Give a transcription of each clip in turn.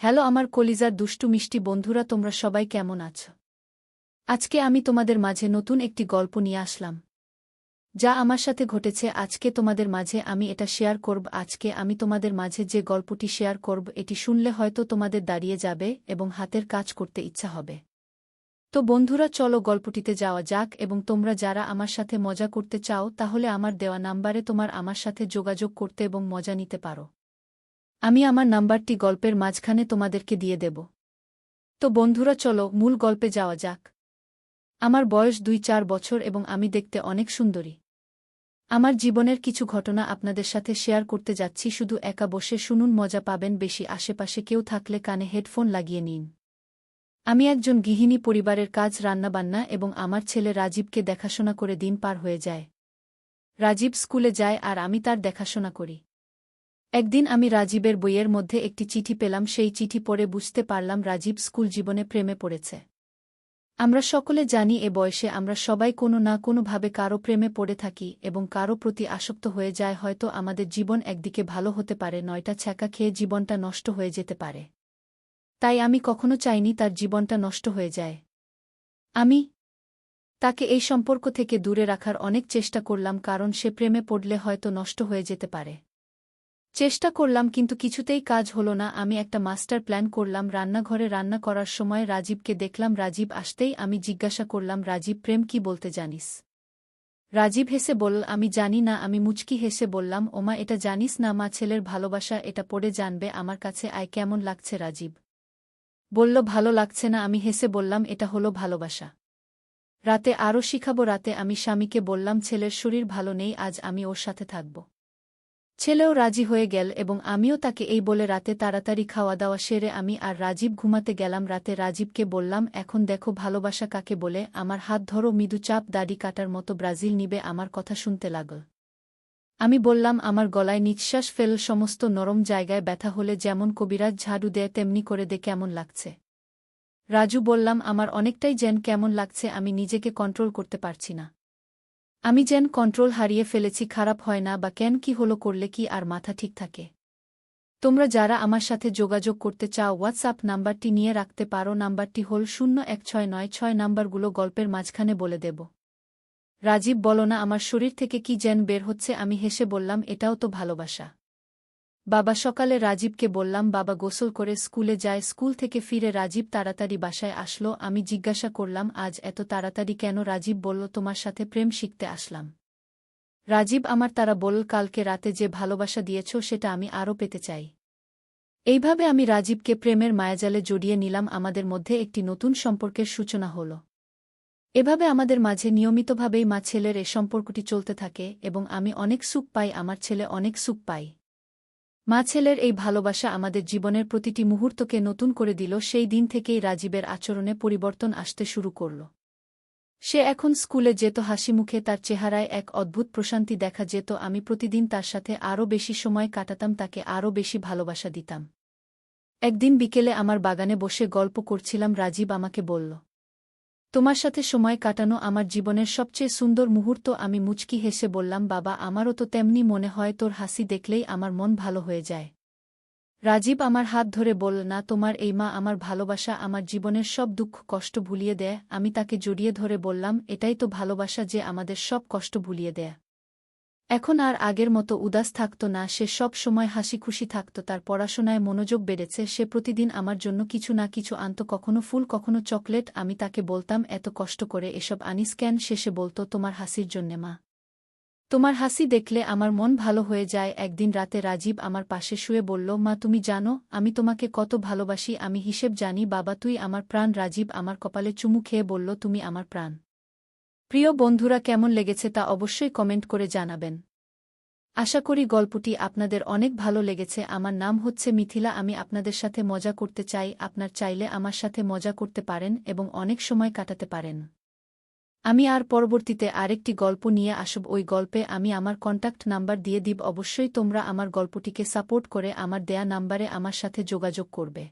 Hello আমার কলিজার দুষ্টু মিষ্টি বন্ধুরা, তোমরা সবাই কেমন আছো? আজকে আমি তোমাদের মাঝে নতুন একটি গল্প নিয়ে আসলাম, যা আমার সাথে ঘটেছে। আজকে তোমাদের মাঝে আমি এটা শেয়ার করব। আজকে আমি তোমাদের মাঝে যে গল্পটি শেয়ার করব, এটি শুনলে হয়তো তোমাদের দাঁড়িয়ে যাবে এবং হাতের কাজ করতে ইচ্ছা হবে। তো বন্ধুরা, চলো গল্পটিতে যাওয়া যাক। এবং তোমরা যারা আমার সাথে মজা করতে চাও, তাহলে আমার দেওয়া নাম্বারে আমার সাথে যোগাযোগ করতে এবং মজা নিতে পারো। আমি আমার নাম্বারটি গল্পের মাঝখানে তোমাদেরকে দিয়ে দেব। তো বন্ধুরা, চলো মূল গল্পে যাওয়া যাক। আমার বয়স 2-4 বছর এবং আমি দেখতে অনেক সুন্দরী। আমার জীবনের কিছু ঘটনা আপনাদের সাথে শেয়ার করতে যাচ্ছি। শুধু একা বসে শুনুন, মজা পাবেন বেশি। আশেপাশে কেউ থাকলে কানে হেডফোন লাগিয়ে নিন। আমি একজন গৃহিণী, পরিবারের কাজ, রান্নাবান্না এবং আমার ছেলে রাজীবকে দেখাশোনা করে দিন পার হয়ে যায়। রাজীব স্কুলে যায় আর আমি তার দেখাশোনা করি। একদিন আমি রাজীবের বইয়ের মধ্যে একটি চিঠি পেলাম। সেই চিঠি পড়ে বুঝতে পারলাম রাজীব স্কুল জীবনে প্রেমে পড়েছে। আমরা সকলে জানি, এ বয়সে আমরা সবাই কোনো না কোনোভাবে কারো প্রেমে পড়ে থাকি এবং কারো প্রতি আসক্ত হয়ে যায়। হয়তো আমাদের জীবন একদিকে ভালো হতে পারে, নয়টা ছ্যাঁকা খেয়ে জীবনটা নষ্ট হয়ে যেতে পারে। তাই আমি কখনো চাইনি তার জীবনটা নষ্ট হয়ে যায়। আমি তাকে এই সম্পর্ক থেকে দূরে রাখার অনেক চেষ্টা করলাম, কারণ সে প্রেমে পড়লে হয়তো নষ্ট হয়ে যেতে পারে। চেষ্টা করলাম, কিন্তু কিছুতেই কাজ হলো না। আমি একটা মাস্টার প্ল্যান করলাম। রান্নাঘরে রান্না করার সময় রাজীবকে দেখলাম। রাজীব আসতেই আমি জিজ্ঞাসা করলাম, রাজীব, প্রেম কি বলতে জানিস? রাজীব হেসে বলল, আমি জানি না। আমি মুচকি হেসে বললাম, ওমা, এটা জানিস না মা? ছেলের ভালোবাসা, এটা পড়ে জানবে। আমার কাছে আয়। কেমন লাগছে? রাজীব বলল, ভালো লাগছে না। আমি হেসে বললাম, এটা হলো ভালোবাসা। রাতে আরও শিখাবো। রাতে আমি স্বামীকে বললাম, ছেলের শরীর ভালো নেই, আজ আমি ওর সাথে থাকব। ছেলেও রাজি হয়ে গেল এবং আমিও তাকে এই বলে রাতে তাড়াতাড়ি খাওয়া দাওয়া সেরে আমি আর রাজীব ঘুমাতে গেলাম। রাতে রাজীবকে বললাম, এখন দেখো ভালোবাসা কাকে বলে। আমার হাত ধরো। মৃদু চাপ, দাড়ি কাটার মতো ব্রাজিল নিবে। আমার কথা শুনতে লাগল। আমি বললাম, আমার গলায় নিঃশ্বাস ফেল। সমস্ত নরম জায়গায় ব্যথা হলে যেমন কবিরাজ ঝাড়ু দেয় তেমনি করে দে। কেমন লাগছে? রাজু বললাম, আমার অনেকটাই যেন কেমন লাগছে। আমি নিজেকে কন্ট্রোল করতে পারছি না। আমি যেন কন্ট্রোল হারিয়ে ফেলেছি। খারাপ হয় না বা কেন? কি হলো? করলে কি আর মাথা ঠিক থাকে? তোমরা যারা আমার সাথে যোগাযোগ করতে চাও, হোয়াটসঅ্যাপ নাম্বারটি নিয়ে রাখতে পারো। নাম্বারটি হল 016996। নাম্বারগুলো গল্পের মাঝখানে বলে দেব। রাজীব বলো না, আমার শরীর থেকে কি যেন বের হচ্ছে। আমি হেসে বললাম, এটাও তো ভালোবাসা। বাবা সকালে রাজীবকে বললাম, বাবা গোসল করে স্কুলে যায়। স্কুল থেকে ফিরে রাজীব তাড়াতাড়ি বাসায় আসলো। আমি জিজ্ঞাসা করলাম, আজ এত তাড়াতাড়ি কেন? রাজীব বলল, তোমার সাথে প্রেম শিখতে আসলাম। রাজীব আমার তারা বলল, কালকে রাতে যে ভালোবাসা দিয়েছ সেটা আমি আরও পেতে চাই। এইভাবে আমি রাজীবকে প্রেমের মায়াজালে জড়িয়ে নিলাম। আমাদের মধ্যে একটি নতুন সম্পর্কের সূচনা হল। এভাবে আমাদের মাঝে নিয়মিতভাবেই মা ছেলের এ সম্পর্কটি চলতে থাকে এবং আমি অনেক সুখ পাই, আমার ছেলে অনেক সুখ পাই। মা ছেলের এই ভালোবাসা আমাদের জীবনের প্রতিটি মুহূর্তকে নতুন করে দিল। সেই দিন থেকেই রাজীবের আচরণে পরিবর্তন আসতে শুরু করল। সে এখন স্কুলে যেত হাসিমুখে, তার চেহারায় এক অদ্ভুত প্রশান্তি দেখা যেত। আমি প্রতিদিন তার সাথে আরও বেশি সময় কাটাতাম, তাকে আরও বেশি ভালোবাসা দিতাম। একদিন বিকেলে আমার বাগানে বসে গল্প করছিলাম। রাজীব আমাকে বলল, তোমার সাথে সময় কাটানো আমার জীবনের সবচেয়ে সুন্দর মুহূর্ত। আমি মুচকি হেসে বললাম, বাবা, আমারও তো তেমনি মনে হয়। তোর হাসি দেখলেই আমার মন ভালো হয়ে যায়। রাজীব আমার হাত ধরে বলল, না, তোমার এই মা, আমার ভালোবাসা আমার জীবনের সব দুঃখ কষ্ট ভুলিয়ে দেয়। আমি তাকে জড়িয়ে ধরে বললাম, এটাই তো ভালোবাসা, যে আমাদের সব কষ্ট ভুলিয়ে দেয়। এখন আর আগের মতো উদাস থাকত না, সে সব সময় হাসি খুশি থাকত। তার পড়াশোনায় মনোযোগ বেড়েছে। সে প্রতিদিন আমার জন্য কিছু না কিছু আনত, কখনো ফুল, কখনো চকলেট। আমি তাকে বলতাম, এত কষ্ট করে এসব আনিস কেন? শেষে বলতো, তোমার হাসির জন্যে মা। তোমার হাসি দেখলে আমার মন ভালো হয়ে যায়। একদিন রাতে রাজীব আমার পাশে শুয়ে বলল, মা, তুমি জানো আমি তোমাকে কত ভালোবাসি? আমি হিসেব জানি বাবা, তুই আমার প্রাণ। রাজীব আমার কপালে চুমু খেয়ে বলল, তুমি আমার প্রাণ। প্রিয় বন্ধুরা, কেমন লেগেছে তা অবশ্যই কমেন্ট করে জানাবেন। আশা করি গল্পটি আপনাদের অনেক ভালো লেগেছে। আমার নাম হচ্ছে মিথিলা। আমি আপনাদের সাথে মজা করতে চাই। আপনার চাইলে আমার সাথে মজা করতে পারেন এবং অনেক সময় কাটাতে পারেন। আমি আর পরবর্তীতে আরেকটি গল্প নিয়ে আসব। ওই গল্পে আমি আমার কন্টাক্ট নাম্বার দিয়ে দিব। অবশ্যই তোমরা আমার গল্পটিকে সাপোর্ট করে আমার দেয়া নাম্বারে আমার সাথে যোগাযোগ করবে।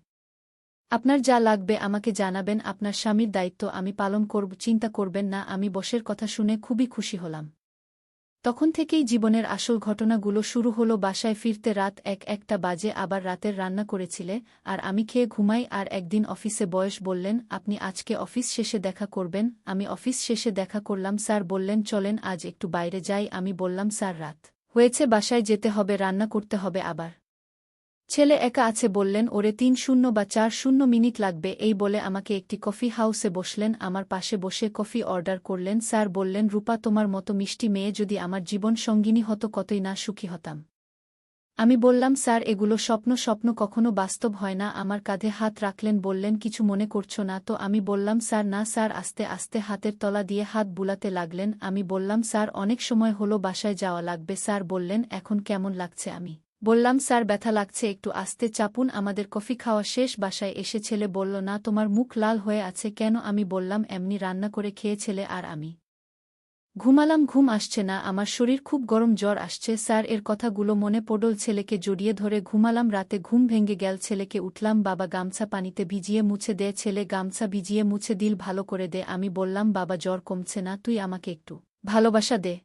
আপনার যা লাগবে আমাকে জানাবেন। আপনার স্বামীর দায়িত্ব আমি পালন করব, চিন্তা করবেন না। আমি বসের কথা শুনে খুবই খুশি হলাম। তখন থেকেই জীবনের আসল ঘটনাগুলো শুরু হলো। বাসায় ফিরতে রাত একটা বাজে, আবার রাতের রান্না করেছিলে, আর আমি খেয়ে ঘুমাই। আর একদিন অফিসে বয়স বললেন, আপনি আজকে অফিস শেষে দেখা করবেন। আমি অফিস শেষে দেখা করলাম। স্যার বললেন, চলেন আজ একটু বাইরে যাই। আমি বললাম, স্যার রাত হয়েছে, বাসায় যেতে হবে, রান্না করতে হবে। আবার ছেলে একা আছে। বললেন, ওরে ৩-০ বা ৪-০ মিনিট লাগবে। এই বলে আমাকে একটি কফি হাউসে বসলেন, আমার পাশে বসে কফি অর্ডার করলেন। স্যার বললেন, রূপা, তোমার মতো মিষ্টি মেয়ে যদি আমার জীবন সঙ্গিনী হতো কতই না সুখী হতাম। আমি বললাম, স্যার এগুলো স্বপ্ন, স্বপ্ন কখনো বাস্তব হয় না। আমার কাঁধে হাত রাখলেন, বললেন, কিছু মনে করছো না তো? আমি বললাম, স্যার না। স্যার আস্তে আস্তে হাতের তলা দিয়ে হাত বুলাতে লাগলেন। আমি বললাম, স্যার অনেক সময় হলো, বাসায় যাওয়া লাগবে। স্যার বললেন, এখন কেমন লাগছে? আমি বললাম, স্যার ব্যথা লাগছে, একটু আস্তে চাপুন। আমাদের কফি খাওয়া শেষ, বাসায় এসে ছেলে বলল, না তোমার মুখ লাল হয়ে আছে কেন? আমি বললাম, এমনি রান্না করে খেয়ে ছেলে আর আমি ঘুমালাম, ঘুম আসছে না, আমার শরীর খুব গরম, জ্বর আসছে। স্যার এর কথাগুলো মনে পড়ল, ছেলেকে জড়িয়ে ধরে ঘুমালাম। রাতে ঘুম ভেঙে গেল, ছেলেকে উঠলাম, বাবা গামছা পানিতে ভিজিয়ে মুছে দে। ছেলে গামছা ভিজিয়ে মুছে দিল, ভালো করে দে। আমি বললাম, বাবা জ্বর কমছে না, তুই আমাকে একটু ভালোবাসা দে।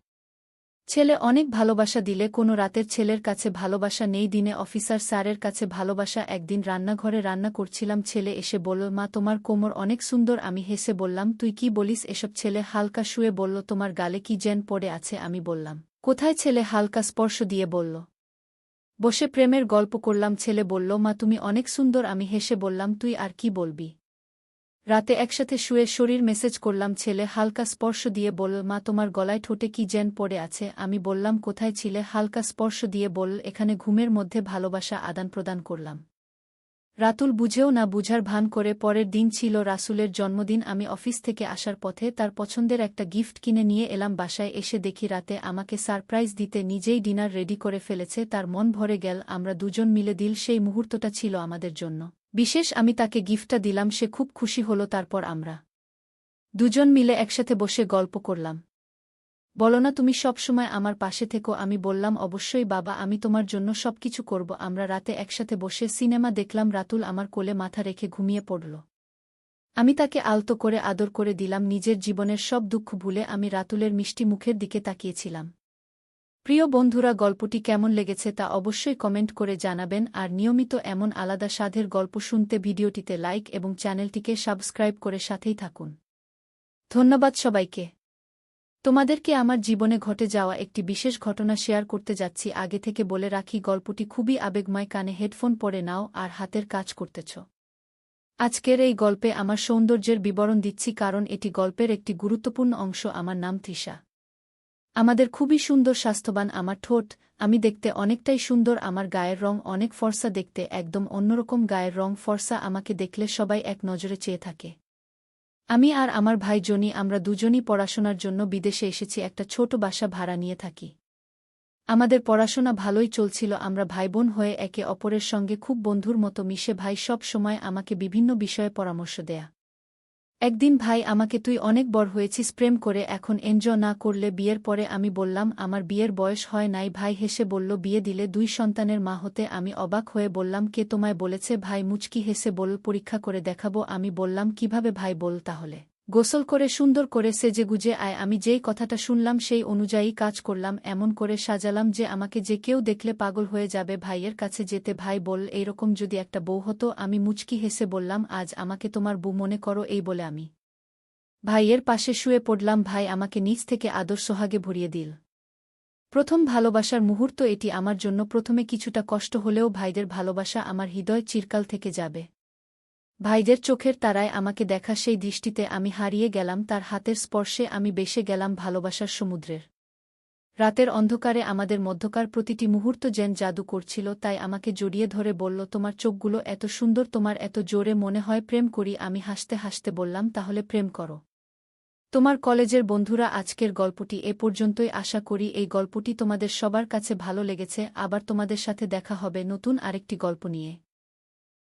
ছেলে অনেক ভালোবাসা দিলে কোনো রাতের ছেলের কাছে ভালোবাসা নেই, দিনে অফিসার স্যারের কাছে ভালোবাসা। একদিন রান্নাঘরে রান্না করছিলাম, ছেলে এসে বলল, মা তোমার কোমর অনেক সুন্দর। আমি হেসে বললাম, তুই কি বলিস এসব? ছেলে হালকা শুয়ে বলল, তোমার গালে কি জেন পড়ে আছে? আমি বললাম, কোথায়? ছেলে হালকা স্পর্শ দিয়ে বলল, বসে প্রেমের গল্প করলাম। ছেলে বলল, মা তুমি অনেক সুন্দর। আমি হেসে বললাম, তুই আর কি বলবি? রাতে একসাথে শুয়ে শরীর মেসেজ করলাম। ছেলে হালকা স্পর্শ দিয়ে বলল, মা তোমার গলায় ঠোঁটে কি জেন পড়ে আছে? আমি বললাম, কোথায়? ছিলে হালকা স্পর্শ দিয়ে বলল, এখানে। ঘুমের মধ্যে ভালোবাসা আদান প্রদান করলাম। রাতুল বুঝেও না বুঝার ভান করে। পরের দিন ছিল রাসুলের জন্মদিন। আমি অফিস থেকে আসার পথে তার পছন্দের একটা গিফট কিনে নিয়ে এলাম। বাসায় এসে দেখি রাতে আমাকে সারপ্রাইজ দিতে নিজেই ডিনার রেডি করে ফেলেছে। তার মন ভরে গেল, আমরা দুজন মিলে দিল। সেই মুহূর্তটা ছিল আমাদের জন্য বিশেষ। আমি তাকে গিফটটা দিলাম, সে খুব খুশি হলো। তারপর আমরা দুজন মিলে একসাথে বসে গল্প করলাম। বলো না তুমি সব সময় আমার পাশে থেকো? আমি বললাম, অবশ্যই বাবা, আমি তোমার জন্য সবকিছু করব। আমরা রাতে একসাথে বসে সিনেমা দেখলাম। রাতুল আমার কোলে মাথা রেখে ঘুমিয়ে পড়ল। আমি তাকে আলতো করে আদর করে দিলাম। নিজের জীবনের সব দুঃখ ভুলে আমি রাতুলের মিষ্টি মুখের দিকে তাকিয়েছিলাম। প্রিয় বন্ধুরা, গল্পটি কেমন লেগেছে তা অবশ্যই কমেন্ট করে জানাবেন। আর নিয়মিত এমন আলাদা স্বাদের গল্প শুনতে ভিডিওটিতে লাইক এবং চ্যানেলটিকে সাবস্ক্রাইব করে সাথেই থাকুন। ধন্যবাদ সবাইকে। তোমাদেরকে আমার জীবনে ঘটে যাওয়া একটি বিশেষ ঘটনা শেয়ার করতে যাচ্ছি। আগে থেকে বলে রাখি, গল্পটি খুবই আবেগময়। কানে হেডফোন পরে নাও আর হাতের কাজ করতেছ। আজকের এই গল্পে আমার সৌন্দর্যের বিবরণ দিচ্ছি, কারণ এটি গল্পের একটি গুরুত্বপূর্ণ অংশ। আমার নাম তৃষা। আমাদের খুবই সুন্দর, স্বাস্থ্যবান আমার ঠোঁট। আমি দেখতে অনেকটাই সুন্দর। আমার গায়ের রং অনেক ফর্সা, দেখতে একদম অন্যরকম গায়ের রং, ফর্সা। আমাকে দেখলে সবাই এক নজরে চেয়ে থাকে। আমি আর আমার ভাই জনি, আমরা দুজনই পড়াশোনার জন্য বিদেশে এসেছি। একটা ছোট বাসা ভাড়া নিয়ে থাকি। আমাদের পড়াশোনা ভালোই চলছিল। আমরা ভাইবোন হয়ে একে অপরের সঙ্গে খুব বন্ধুর মতো মিশে। ভাই সব সময় আমাকে বিভিন্ন বিষয়ে পরামর্শ দেয়া। একদিন ভাই আমাকে, তুই অনেক বড় হয়েছিস, প্রেম করে এখন এনজয় না করলে বিয়ের পরে? আমি বললাম, আমার বিয়ের বয়স হয় নাই। ভাই হেসে বলল, বিয়ে দিলে 2 সন্তানের মা হতে। আমি অবাক হয়ে বললাম, কে তোমায় বলেছে? ভাই মুচকি হেসে বলল, পরীক্ষা করে দেখাবো। আমি বললাম, কিভাবে? ভাই বল, তাহলে গোসল করে সুন্দর করে সেজেগুজে আয়। আমি যেই কথাটা শুনলাম সেই অনুযায়ী কাজ করলাম। এমন করে সাজালাম যে আমাকে যে কেউ দেখলে পাগল হয়ে যাবে ভাইয়ের কাছে যেতে। ভাই বল, এইরকম যদি একটা বউ হতো? আমি মুচকি হেসে বললাম, আজ আমাকে তোমার বউ মনে করো। এই বলে আমি ভাইয়ের পাশে শুয়ে পড়লাম। ভাই আমাকে নিচ থেকে আদর সোহাগে ভরিয়ে দিল। প্রথম ভালোবাসার মুহূর্ত এটি আমার জন্য। প্রথমে কিছুটা কষ্ট হলেও ভাইদের ভালোবাসা আমার হৃদয় চিরকাল থেকে যাবে। ভাইদের চোখের তারায় আমাকে দেখা, সেই দৃষ্টিতে আমি হারিয়ে গেলাম। তার হাতের স্পর্শে আমি বেসে গেলাম ভালোবাসার সমুদ্রের। রাতের অন্ধকারে আমাদের মধ্যকার প্রতিটি মুহূর্ত যেন জাদু করছিল। তাই আমাকে জড়িয়ে ধরে বলল, তোমার চোখগুলো এত সুন্দর, তোমার এত জোরে মনে হয় প্রেম করি। আমি হাসতে হাসতে বললাম, তাহলে প্রেম করো। তোমার কলেজের বন্ধুরা, আজকের গল্পটি এ পর্যন্তই। আশা করি এই গল্পটি তোমাদের সবার কাছে ভালো লেগেছে। আবার তোমাদের সাথে দেখা হবে নতুন আরেকটি গল্প নিয়ে।